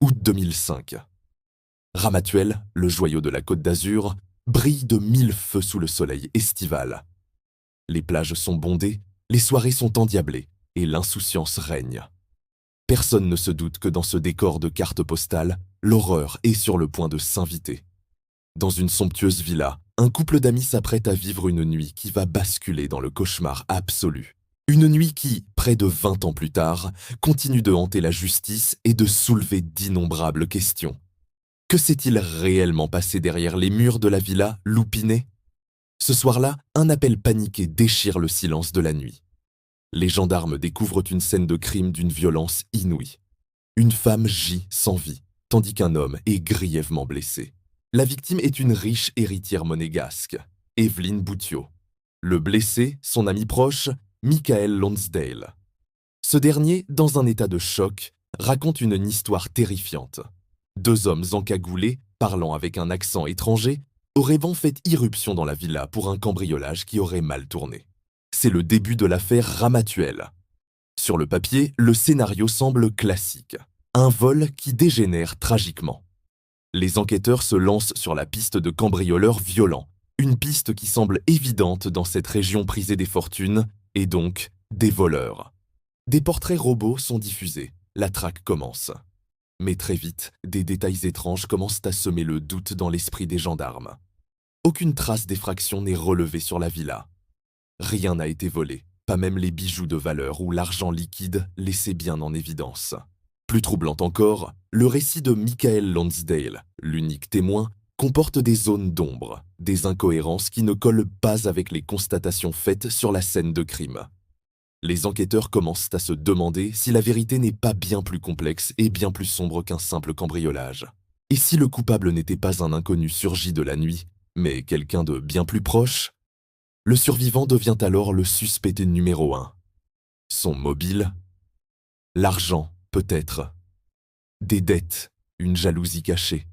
Août 2005. Ramatuelle, le joyau de la Côte d'Azur, brille de mille feux sous le soleil estival. Les plages sont bondées, les soirées sont endiablées et l'insouciance règne. Personne ne se doute que dans ce décor de cartes postales, l'horreur est sur le point de s'inviter. Dans une somptueuse villa, un couple d'amis s'apprête à vivre une nuit qui va basculer dans le cauchemar absolu. Une nuit qui, près de 20 ans plus tard, continue de hanter la justice et de soulever d'innombrables questions. Que s'est-il réellement passé derrière les murs de la villa Loupinet? Ce soir-là, un appel paniqué déchire le silence de la nuit. Les gendarmes découvrent une scène de crime d'une violence inouïe. Une femme gît sans vie, tandis qu'un homme est grièvement blessé. La victime est une riche héritière monégasque, Evelyne Boutiot. Le blessé, son ami proche, Michael Lonsdale. Ce dernier, dans un état de choc, raconte une histoire terrifiante. Deux hommes encagoulés, parlant avec un accent étranger, auraient fait irruption dans la villa pour un cambriolage qui aurait mal tourné. C'est le début de l'affaire Ramatuelle. Sur le papier, le scénario semble classique. Un vol qui dégénère tragiquement. Les enquêteurs se lancent sur la piste de cambrioleurs violents, une piste qui semble évidente dans cette région prisée des fortunes, et donc des voleurs. Des portraits robots sont diffusés, la traque commence. Mais très vite, des détails étranges commencent à semer le doute dans l'esprit des gendarmes. Aucune trace d'effraction n'est relevée sur la villa. Rien n'a été volé, pas même les bijoux de valeur ou l'argent liquide laissés bien en évidence. Plus troublant encore, le récit de Michael Lonsdale, l'unique témoin, comporte des zones d'ombre, des incohérences qui ne collent pas avec les constatations faites sur la scène de crime. Les enquêteurs commencent à se demander si la vérité n'est pas bien plus complexe et bien plus sombre qu'un simple cambriolage. Et si le coupable n'était pas un inconnu surgi de la nuit, mais quelqu'un de bien plus proche? Le survivant devient alors le suspecté numéro 1. Son mobile? L'argent, peut-être. Des dettes, une jalousie cachée.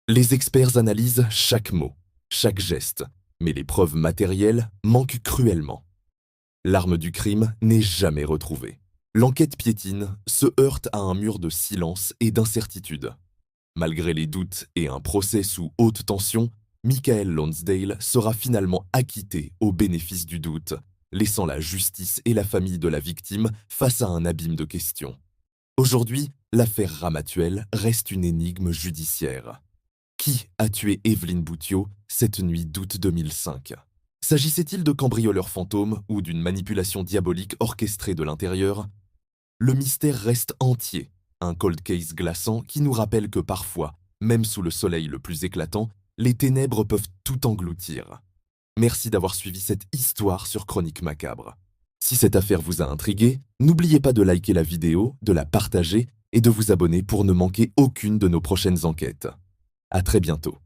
Les experts analysent chaque mot, chaque geste, mais les preuves matérielles manquent cruellement. L'arme du crime n'est jamais retrouvée. L'enquête piétine, se heurte à un mur de silence et d'incertitude. Malgré les doutes et un procès sous haute tension, Michael Lonsdale sera finalement acquitté au bénéfice du doute, laissant la justice et la famille de la victime face à un abîme de questions. Aujourd'hui, l'affaire Ramatuelle reste une énigme judiciaire. Qui a tué Evelyne Boutiot cette nuit d'août 2005? S'agissait-il de cambrioleurs fantômes ou d'une manipulation diabolique orchestrée de l'intérieur? Le mystère reste entier, un cold case glaçant qui nous rappelle que parfois, même sous le soleil le plus éclatant, les ténèbres peuvent tout engloutir. Merci d'avoir suivi cette histoire sur Chronique Macabre. Si cette affaire vous a intrigué, n'oubliez pas de liker la vidéo, de la partager et de vous abonner pour ne manquer aucune de nos prochaines enquêtes. À très bientôt.